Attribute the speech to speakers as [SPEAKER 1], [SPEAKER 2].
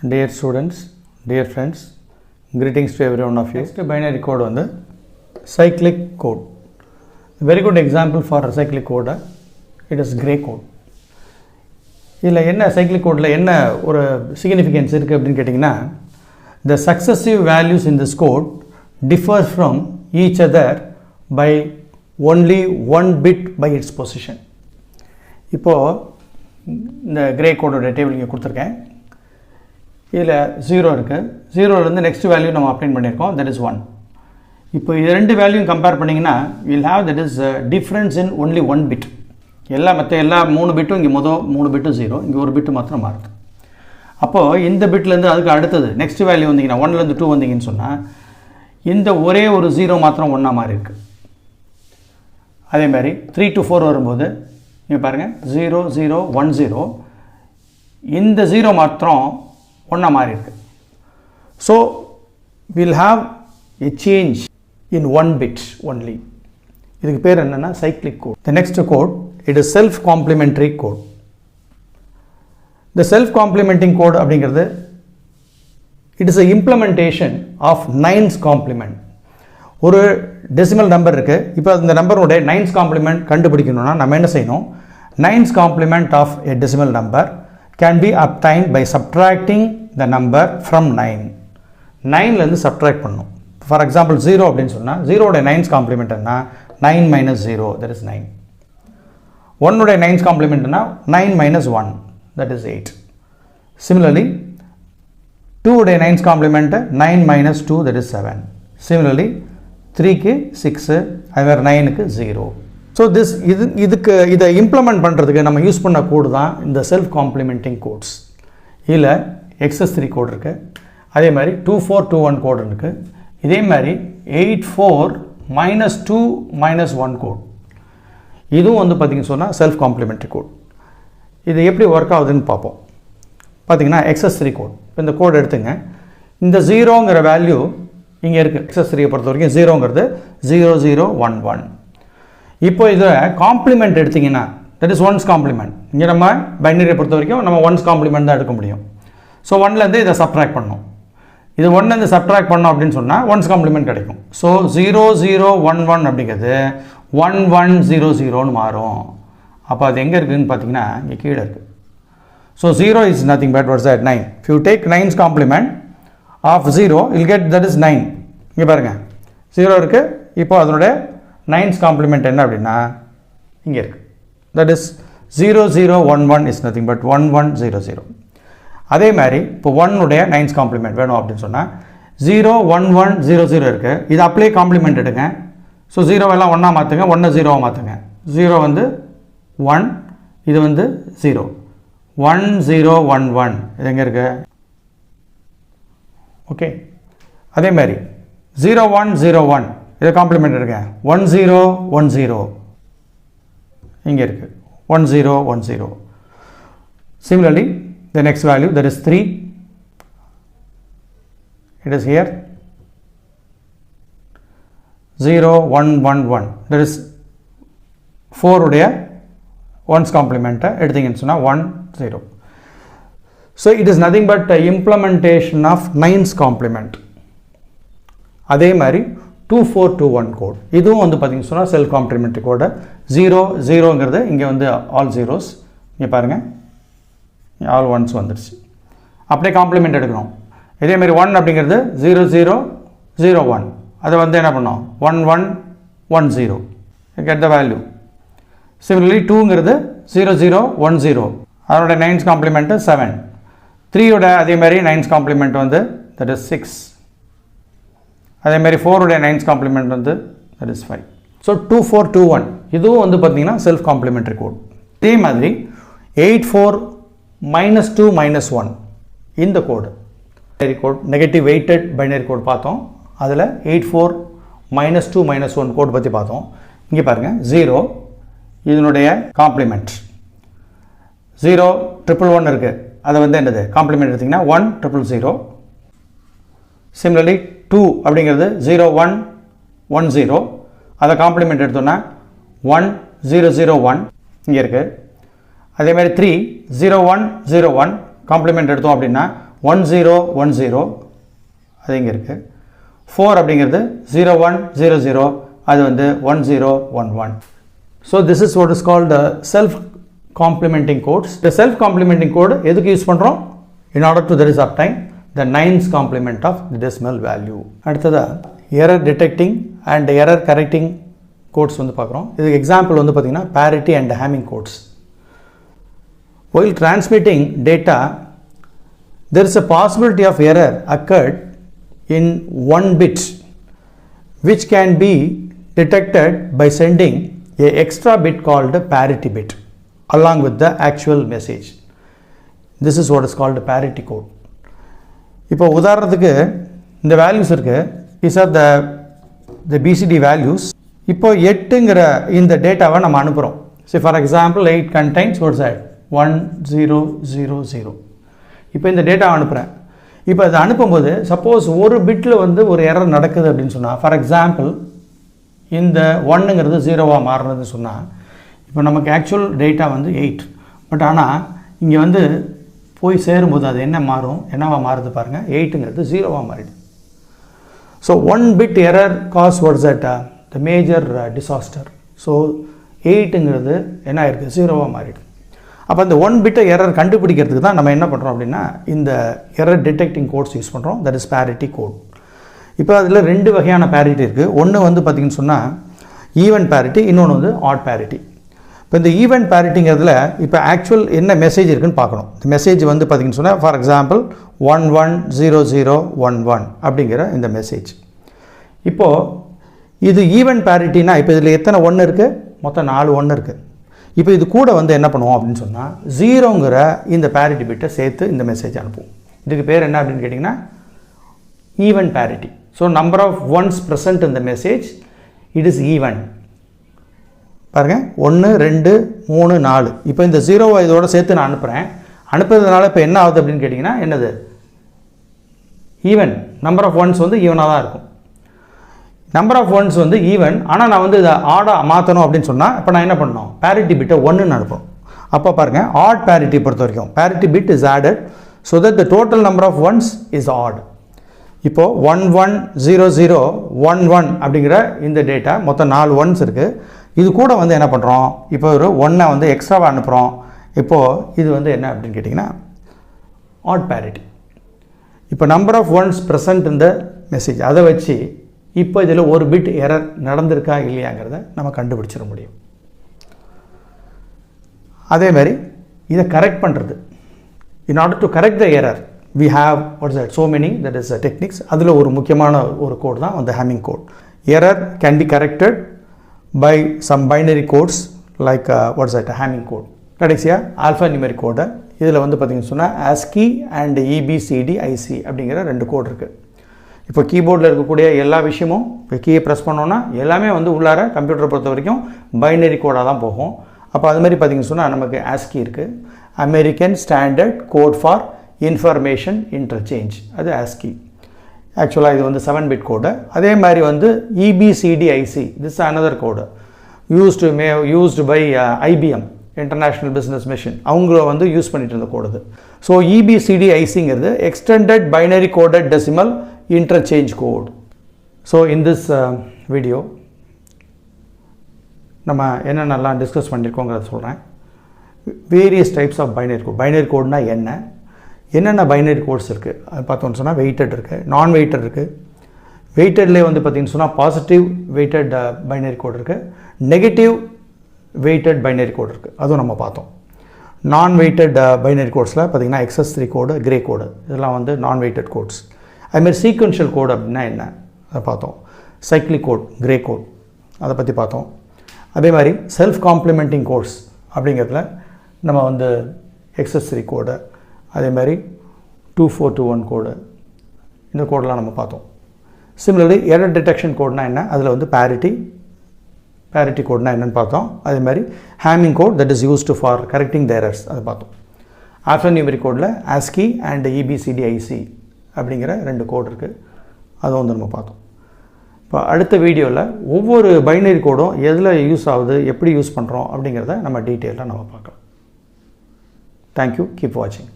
[SPEAKER 1] Dear students, dear friends, greetings to every one of you. Next binary code on the cyclic code. Very good example for a cyclic code. It is gray code. இதில் என்ன cyclic codeல என்ன ஒரு significance இருக்குது அப்படின்னு கேட்டிங்கன்னா, the successive values in this code differ from each other by only one bit by its position. இப்போது இந்த gray codeோட table இங்கே கொடுத்துருக்கேன். இதில் 0 இருக்குது. 0லேருந்து நெக்ஸ்ட் வேல்யூ நம்ம அப்ளைன் பண்ணியிருக்கோம், தட் இஸ் 1. இப்போ இது ரெண்டு வேல்யூயும் கம்பேர் பண்ணிங்கன்னா will have that is difference in only 1 bit. எல்லா 3 பிட்டும் இங்கே மொதல் 3 பிட்டும் 0, இங்கே ஒரு பிட்டு மாத்திரம் மாறுது. அப்போது இந்த பிட்லேருந்து அதுக்கு அடுத்தது நெக்ஸ்ட் வேல்யூ வந்தீங்கன்னா 1லேருந்து 2 வந்தீங்கன்னு சொன்னால் இந்த ஒரே ஒரு 0 மாத்திரம் 1 மாதிரி இருக்குது. அதே மாதிரி 3 to 4 வரும்போது நீங்கள் பாருங்கள் 0 0 1 0, இந்த 0 மாத்திரம் 1 மாதிரி இருக்கு. So will have a change in 1 bit only. இதுக்கு பேர் என்னென்னா cyclic code. The next code it is self complementary code. இந்த செல்ஃப் காம்ப்ளிமெண்டிங் கோட் அப்படிங்கிறது it is a implementation of 9's complement. ஒரு டெசிமல் நம்பர் இருக்குது. இப்போ இந்த நம்பருடைய 9's காம்ப்ளிமெண்ட் கண்டுபிடிக்கணும்னா நம்ம என்ன செய்யணும், 9's complement of a decimal number can be obtained by subtracting the number from 9. 9லேருந்து சப்ட்ராக்ட் பண்ணணும். ஃபார் எக்ஸாம்பிள் 0 அப்படின்னு சொன்னால் 0ோட 9's காம்ப்ளிமெண்ட் என்ன, 9 minus 0, that is 9. 1ோட 9's காம்ப்ளிமெண்ட் என்ன, 9 minus 1, that is 8. Similarly 2ோட 9's complement 9 minus 2, that is 7. Similarly 3க்கு 6, அதே 9க்கு 0. ஸோ இதை இம்ப்ளிமெண்ட் பண்ணுறதுக்கு நம்ம யூஸ் பண்ண கோடு தான் இந்த செல்ஃப் காம்ப்ளிமெண்டிங் கோட்ஸ். இதில் XS3 கோட் இருக்குது, அதே மாதிரி 2421 கோடு இருக்குது, இதே மாதிரி 84 -2 -1 கோட். இதுவும் வந்து பார்த்திங்கன்னு சொன்னால் செல்ஃப் காம்ப்ளிமெண்ட்ரி கோட். இது எப்படி ஒர்க் ஆகுதுன்னு பார்ப்போம். பார்த்திங்கன்னா XS3 கோட். இப்போ இந்த கோட் எடுத்துங்க. இந்த 0ங்கிற வேல்யூ இங்கே இருக்குது. XS3 பொறுத்த வரைக்கும் 0ங்கிறது 0011. இப்போ இதில் காம்ப்ளிமெண்ட் எடுத்திங்கன்னா தட் இஸ் 1's காம்ப்ளிமெண்ட். இங்கே நம்ம பைனரியை பொறுத்த வரைக்கும் நம்ம 1's காம்ப்ளிமெண்ட் தான் எடுக்க முடியும். ஸோ 1லேருந்து இதை சப்ட்ராக்ட் பண்ணணும். இது 1லேருந்து சப்ட்ராக்ட் பண்ணோம் அப்படின்னு சொன்னால் 1's காம்ப்ளிமெண்ட் கிடைக்கும். ஸோ 0011 அப்படிங்கிறது 1100ன்னு மாறும். அப்போ அது எங்கே இருக்குதுன்னு பார்த்தீங்கன்னா இங்கே கீழே இருக்குது. So 0 is nothing but what's that, 9. If you take 9's complement of 0 you'll get that is 9. இங்கே பாருங்கள் 0 இருக்குது. இப்போ அதனுடைய 9's காம்ப்ளிமெண்ட் என்ன அப்படின்னா இங்கே இருக்குது, that is 0011 is nothing but 1100. அதே மாதிரி இப்போ 1னுடைய 9's காம்ப்ளிமெண்ட் வேணும் அப்படின்னு சொன்னால் 01100 இருக்குது. இது அப்படியே காம்ப்ளிமெண்ட் எடுங்க. ஸோ 0 எல்லாம் 1 மாற்றுங்க, 1 0 மாற்றுங்க. 0 வந்து 1, இது வந்து 0, 1011 இது எங்கே இருக்குது, ஓகே. அதே மாதிரி 0101 இதை காம்ப்ளிமெண்ட் எடுங்க, 1010 இங்கே இருக்குது, 1010. Similarly the next value that is 3, it is here 0111, that is 4 உடைய 1's காம்ப்ளிமெண்ட்டை எடுத்தீங்கன்னு சொன்னால் 10. So it is nothing but implementation of 9's complement. அதே மாதிரி 2421 கோட். இதுவும் வந்து பார்த்திங்கன்னு சொன்னால் செல்ஃப் காம்ப்ளிமெண்ட்ரி கோடு. 0ங்கிறது இங்கே வந்து ஆல் ஜீரோஸ், இங்கே பாருங்கள் ஆல் ஒன்ஸ் வந்துடுச்சு. அப்படியே காம்ப்ளிமெண்ட் எடுக்கணும். இதேமாரி 1 அப்படிங்கிறது 0001, அதை வந்து என்ன பண்ணோம் 1110, கெட் த வேல்யூ. சிமிலர்லி 2ங்கிறது 0010, அதோட 9's காம்ப்ளிமெண்ட்டு 7. 3யோட அதேமாதிரி 9's காம்ப்ளிமெண்ட் வந்து தட் இஸ் 6. அதேமாதிரி 4உடைய 9's காம்ப்ளிமெண்ட் வந்து தட் இஸ் 5. ஸோ 2421 இதுவும் வந்து பார்த்திங்கன்னா செல்ஃப் காம்ப்ளிமெண்ட்ரி கோட். இதே மாதிரி 84 -2 -1 இந்த code binary code, negative weighted binary code பார்த்தோம். அதில் 84 -2 -1 கோட் பற்றி பார்த்தோம். இங்கே பாருங்கள் 0 இதனுடைய காம்ப்ளிமெண்ட் 011 இருக்குது. அதை வந்து என்னது காம்ப்ளிமெண்ட் எடுத்திங்கன்னா 1000. சிமிலர்லி 2 அப்படிங்கிறது 0110, அதை காம்ப்ளிமெண்ட் எடுத்தோன்னா 1001 இங்கே இருக்குது. அதே மாதிரி 3 0101 காம்ப்ளிமெண்ட் எடுத்தோம் அப்படின்னா 1010 அது இங்கே இருக்குது. 4 அப்படிங்கிறது 0100 அது வந்து 1011. So this is what is called the self-complementing codes. The self-complementing code எதுக்கு யூஸ் பண்ணுறோம்? In order to there is obtain the 9's complement of the decimal value. அடுத்ததா error detecting and error correcting codes வந்து பார்க்குறோம். இதுக்கு example வந்து பார்த்திங்கன்னா parity and Hamming codes. While transmitting data, there is a possibility of error occurred in one bit, which can be detected by sending a extra bit called a parity bit along with the actual message. This is what is called a parity code. இப்போ உதாரணத்துக்கு இந்த values இருக்கு, these are the BCD values. இப்போ 8ங்கிற இந்த டேட்டாவை நம்ம அனுப்புகிறோம். So for example 8 contains what's that 1000. இப்போ இந்த டேட்டா அனுப்புகிறேன். இப்போ அதை அனுப்பும்போது சப்போஸ் ஒரு பிட்டில் வந்து ஒரு எரர் நடக்குது அப்படின்னு சொன்னால், ஃபார் எக்ஸாம்பிள் இந்த 1ங்கிறது 0வாக மாறுறதுன்னு சொன்னால், இப்போ நமக்கு ஆக்சுவல் டேட்டா வந்து 8, பட் ஆனால் இங்கே வந்து போய் சேரும்போது அது என்னவா மாறுது பாருங்கள், 8ங்கிறது 0வாக மாறிடுது. So 1 bit error cause what's that the major disaster. So 8ங்கிறது என்ன ஆயிருக்கு, 0வாக மாறிடுது. அப்போ அந்த 1 பிட்டை எரர் கண்டுபிடிக்கிறதுக்கு தான் நம்ம என்ன பண்ணுறோம் அப்படின்னா இந்த எரர் டிடெக்டிங் கோட்ஸ் யூஸ் பண்ணுறோம். That is parity code. இப்போ அதில் 2 வகையான parity இருக்குது. ஒன்று வந்து பார்த்திங்கன்னு சொன்னால் ஈவன் parity, இன்னொன்று வந்து ஆட் parity. இப்போ இந்த ஈவன் parityங்கிறதுல இப்போ ஆக்சுவல் என்ன மெசேஜ் இருக்குன்னு பார்க்கணும். இந்த மெசேஜ் வந்து பார்த்திங்கன்னு சொன்னால் ஃபார் எக்ஸாம்பிள் 110011 அப்படிங்கிற இந்த மெசேஜ். இப்போது இது ஈவன் parityனா இப்போ இதில் எத்தனை 1 இருக்குது, மொத்தம் 4 1 இருக்குது. இப்போ இது கூட வந்து என்ன பண்ணுவோம் அப்படின்னு சொன்னால் 0ங்கிற இந்த parity பிட்டை சேர்த்து இந்த மெசேஜ் அனுப்புவோம். இதுக்கு பேர் என்ன அப்படின்னு கேட்டிங்கன்னா even parity. So number of ones present இந்த மெசேஜ் இட் இஸ் ஈவன். பாருங்கள் 1 2 3 4. இப்போ இந்த 0வை இதோட சேர்த்து நான் அனுப்புறதுனால இப்போ என்ன ஆகுது அப்படின்னு கேட்டிங்கன்னா என்னது, ஈவன். நம்பர் ஆஃப் ஒன்ஸ் வந்து ஈவனாக தான் இருக்கும். நம்பர் ஆஃப் ஒன்ஸ் வந்து ஈவன், ஆனால் நான் வந்து இதை ஆடாக மாற்றணும் அப்படின்னு சொன்னால் இப்போ நான் என்ன பண்ணணும், parity பிட்டை 1ன்னு அனுப்பணும். அப்போ பாருங்கள் ஆட் parity பொறுத்த வரைக்கும் parity bit is added so that the total number of ones is odd. இப்போது 110011 அப்படிங்கிற இந்த டேட்டா மொத்தம் 4 ஒன்ஸ் இருக்குது. இது கூட வந்து என்ன பண்ணுறோம், இப்போ ஒரு 1ஐ வந்து எக்ஸ்ட்ராவாக அனுப்புகிறோம். இப்போது இது வந்து என்ன அப்படின்னு கேட்டிங்கன்னா ஆட் parity. இப்போ நம்பர் ஆஃப் ஒன்ஸ் ப்ரெசன்ட் இந்த மெசேஜ் அதை வச்சு இப்போ இதில் ஒரு பிட் எரர் நடந்திருக்கா இல்லையாங்கிறத நம்ம கண்டுபிடிச்சிட முடியும். அதே மாதிரி இதை கரெக்ட் பண்ணுறது, in order to correct the error we have what's that so many that is techniques. அதில் ஒரு முக்கியமான ஒரு கோட் தான் அந்த Hamming code. Error can be corrected by some binary codes like what's that Hamming code. கடைசியாக alphanumeric கோடை இதில் வந்து பார்த்திங்கன்னு சொன்னால் ASCII அண்ட் EBCDIC அப்படிங்கிற 2 கோட் இருக்குது. இப்போ கீபோர்டில் இருக்கக்கூடிய எல்லா விஷயமும் இப்போ கீயை ப்ரெஸ் பண்ணோன்னா எல்லாமே வந்து உள்ளார கம்ப்யூட்டரை பொறுத்த வரைக்கும் பைனரி கோடாக தான் போகும். அப்போ அது மாதிரி பார்த்திங்கன்னு சொன்னால் நமக்கு ASCII இருக்குது, American standard code for information interchange, அது ASCII. ஆக்சுவலாக இது வந்து 7 பிட் கோடு. அதே மாதிரி வந்து EBCDIC, this another code used by IBM international business machine, அவங்கள வந்து யூஸ் பண்ணிட்டு இருந்த கோடு இது. ஸோ EBCDICங்கிறது extended binary coded decimal interchange code. So in this video நம்ம என்னென்னலாம் டிஸ்கஸ் பண்ணியிருக்கோங்கிறத சொல்கிறேன். Various types of binary code. Binary கோட்னா என்னென்ன பைனரி கோட்ஸ் இருக்குது அது பார்த்தோன்னு சொன்னால் வெயிட்டட் இருக்குது, நான் வெயிட்டட் இருக்குது. வெயிட்டட்லேயே வந்து பார்த்திங்கன்னு சொன்னால் பாசிட்டிவ் வெயிட்டட் பைனரி கோட் இருக்குது, நெகட்டிவ் வெயிட்டட் பைனரி கோட் இருக்குது, அதுவும் நம்ம பார்த்தோம். நான் வெயிட்டட் பைனரி கோட்ஸில் பார்த்திங்கன்னா XS3 கோடு, கிரே கோடு, இதெல்லாம் வந்து நான் வெயிட்டட் கோட்ஸ். அதுமாதிரி சீக்வென்ஷியல் கோட் அப்படின்னா என்ன அதை பார்த்தோம். சைக்ளிக் கோட், கிரே கோட், அதை பற்றி பார்த்தோம். அதே மாதிரி செல்ஃப் காம்ப்ளிமெண்டிங் கோட்ஸ் அப்படிங்கிறதுல நம்ம வந்து XS3 கோடு, அதே மாதிரி 2421 கோடு, இந்த கோடெலாம் நம்ம பார்த்தோம். சிமிலர்லி எரர் டிடெக்ஷன் கோட்னா என்ன, அதில் வந்து parity கோட்னா என்னென்னு பார்த்தோம். அதே மாதிரி Hamming code that is used for correcting the errors அதை பார்த்தோம். ஆல்ஃபா நியூமெரிக் கோடில் ASCII அண்ட் EBCDIC அப்படிங்கிற 2 கோட் இருக்குது, அதை வந்து நம்ம பார்த்தோம். இப்போ அடுத்த வீடியோவில் ஒவ்வொரு பைனரி கோடும் எதில் யூஸ் ஆகுது, எப்படி யூஸ் பண்ணுறோம் அப்படிங்கிறத நம்ம டீட்டெயிலாக நம்ம பார்க்கலாம். தேங்க்யூ, கீப் வாட்சிங்.